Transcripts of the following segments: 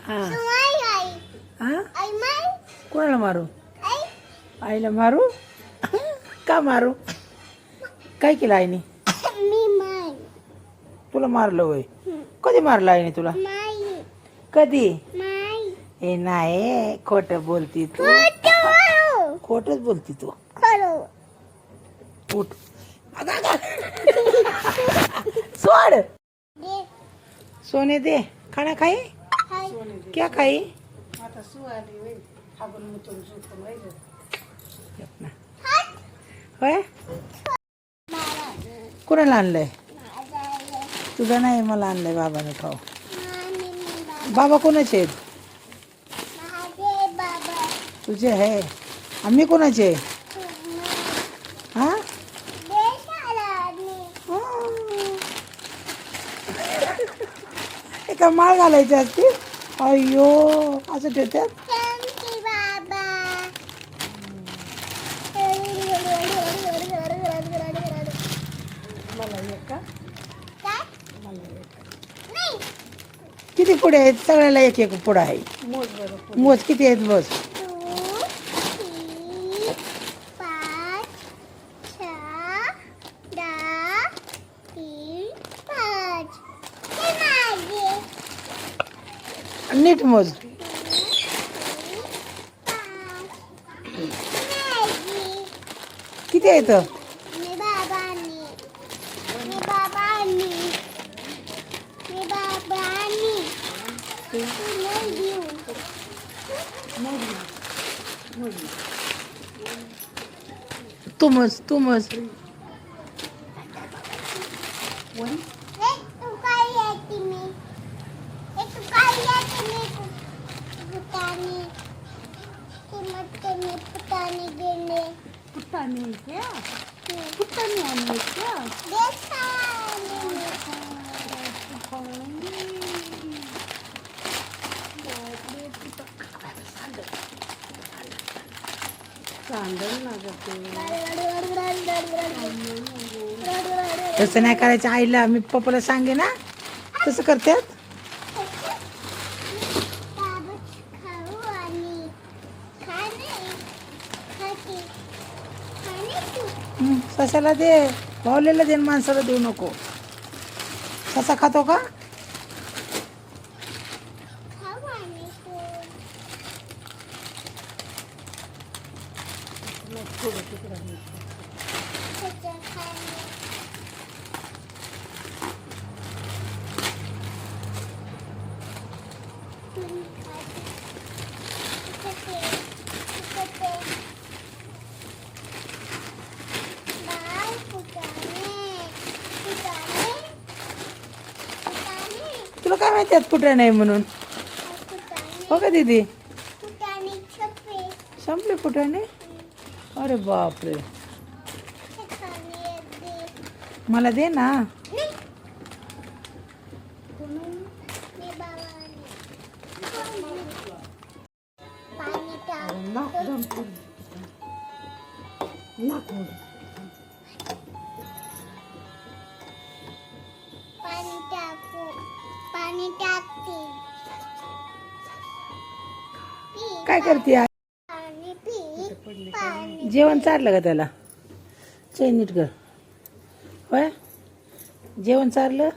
हा हा कोणाला मारू? आईला मारू? का मारू? काय केलं आईने? तुला मारलं होय? कधी मारलं आईने तुला? कधी? हे नाही, खोट बोलती तू. खोटच बोलती तू. उठ. सोड. सोने दे. खाना खाई? क्या खाई? होय? कुणाला आणलंय? तुझा नाही, मला आणलंय बाबाने खाऊ. बाबा कोणाचे आहेत? तुझे आहे. आम्ही कोणाचे? हा? एका माळ घालायची असते. अय्यो, असं ठेवतात. किती पुढे आहेत? सगळ्याला एक एक पुढं आहे. मोज किती आहेत? मोज. 5 नीट मोज. किती आहेत? तू मोज, तू मोज. तसं नाही करायचं. आईला मी पप्पाला सांगे ना, तसं करतात. ससाला दे, भावलेला दे, माणसाला देऊ नको. ससा खातो का? तुला काय माहिती आहेत कुठे नाही म्हणून? हो का दीदी? संपले फुटाणे? अरे बापरे, मला दे ना. काय करते? जेवण चारलं का त्याला? चैन नीट कर. होय, जेवण चारलं.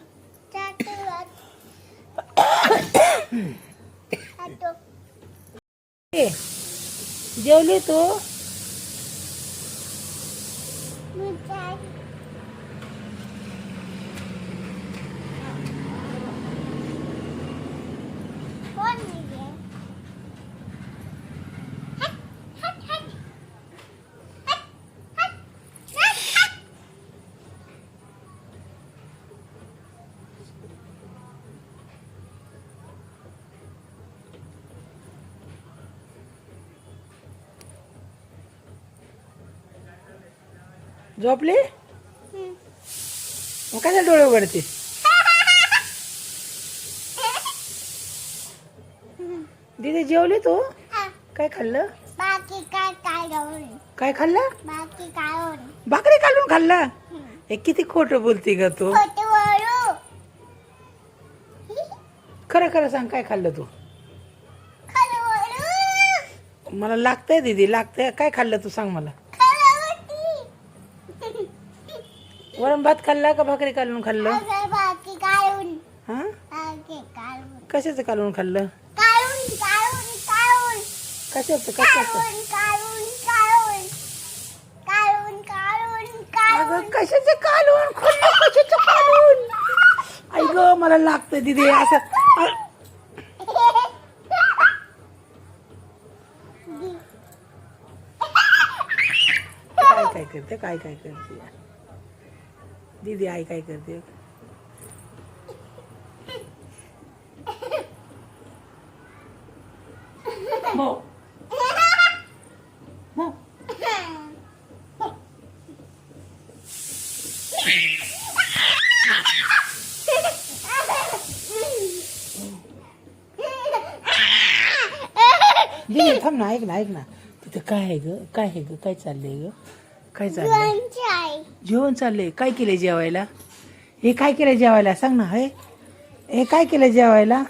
जेवली तू? झोपली? मग कशा डोळे उघडते? दीदी जेवली तू? काय खाल्लं? काय खाल्लं? भाकरी काढून खाल्लं? हे किती खोटं बोलती ग तू. खरं खरं सांग, काय खाल्लं तू? मला लागतंय दीदी, लागतंय. काय खाल्लं तू सांग मला. वरण भात खाल्ला का भाकरी कालवून खाल्लं? हा, कशाचं कालवून खाल्लं? कशाचं कशाचं? अगं कशाचं कालवून खाल्लं? कशाचं कालवून? आई ग, मला लागतंय दीदी असं. काय करते, काय करते दीदी? आई काय करते? दीदी थांब ना, ऐक ना, ऐक ना. तिथं काय आहे ग? काय आहे ग? काय चाललंय ग? काय चाललंय? जेवण चाललंय. काय केलंय जेवायला? हे काय केलंय जेवायला सांग ना. हे काय केलंय जेवायला?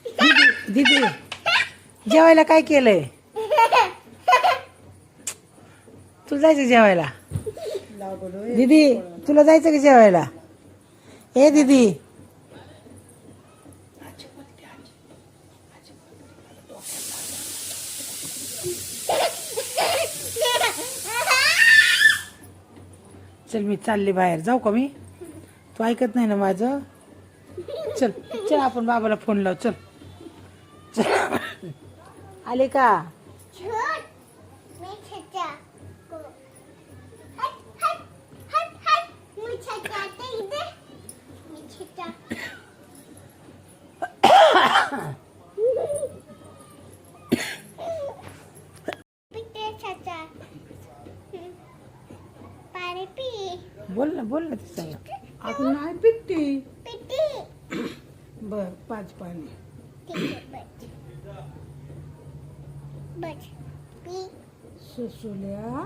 दीदी दीदी जेवायला काय केलंय? तुला जायचं जेवायला? दीदी तुला जायचं का जेवायला? हे दीदी, चल मी चालले बाहेर. जाऊ का मी? तू ऐकत नाही ना माझं? चल चल, आपण बाबाला फोन लाव. चल चल. आले का? बोल ना, बोल ना. ते सांग. आपण नाही पिट्टी. बर, 5 पाणी. सुसुल्या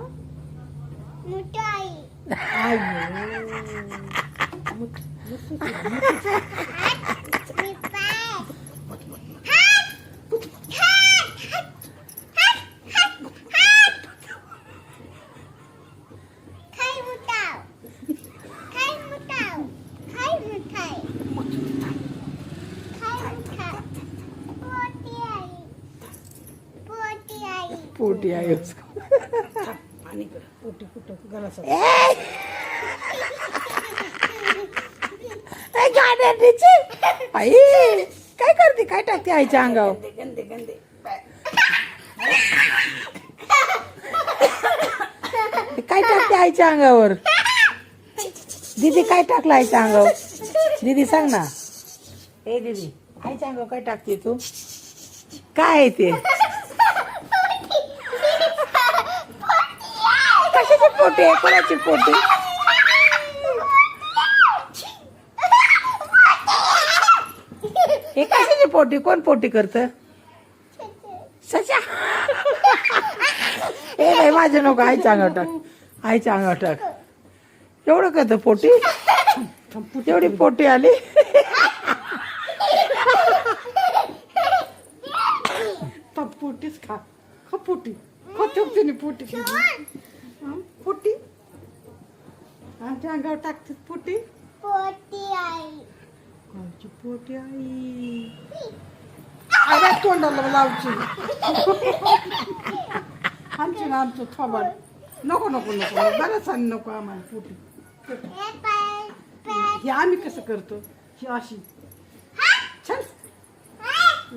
पोटी आहे. आणि पोटी कुठं गलासा. आई काय करते? काय टाकते आईच्या अंगावर? गंदे गंदे. काय टाकते आईच्या अंगावर? दीदी काय टाकलं आईच्या अंगावर? दीदी सांग ना. ए दीदी, आईच्या अंगावर काय टाकते तू? काय आहे ते? कशाची पोटी आहे? कोणाची पोटी? हे कशाची पोटी? कोण पोटी करत? सचा. ए नाही, माझ्या नको. आईच्या अंगावर टाक, आईच्या अंगावर टाक. एवढं करत पोटी? एवढी पोटी आली? पोटीच खा. खा पोटी. खा ठेवते पोटी. पोटी आमच्या अंगावर टाकते पोटी. कोणची पोटी आई? अरे तोंडाला लावची. आमची ना आमचं थोबाड. नको नको नको, बरंच नको आम्हाला पोटी. हे आम्ही कसं करतो? ही अशी छान.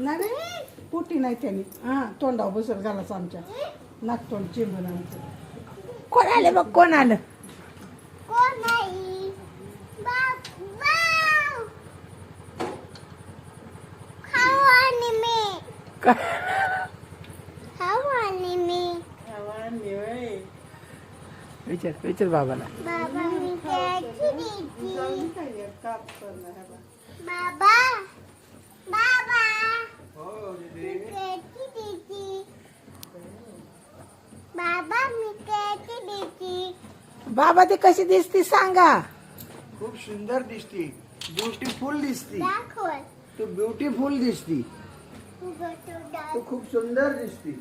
नाही पोटी नाही त्याने. हा, तोंडावर बसत घालाच आमच्या. नाक तोंड चिंबून आमचं. कोण आलं बघ? कोण आलं? विचार विचार बाबाला. बाबा ते कशी दिसती सांगा? खूप सुंदर दिसती. ब्युटिफुल दिसती. तू ब्युटिफुल दिसती. तू खूप सुंदर दिसती.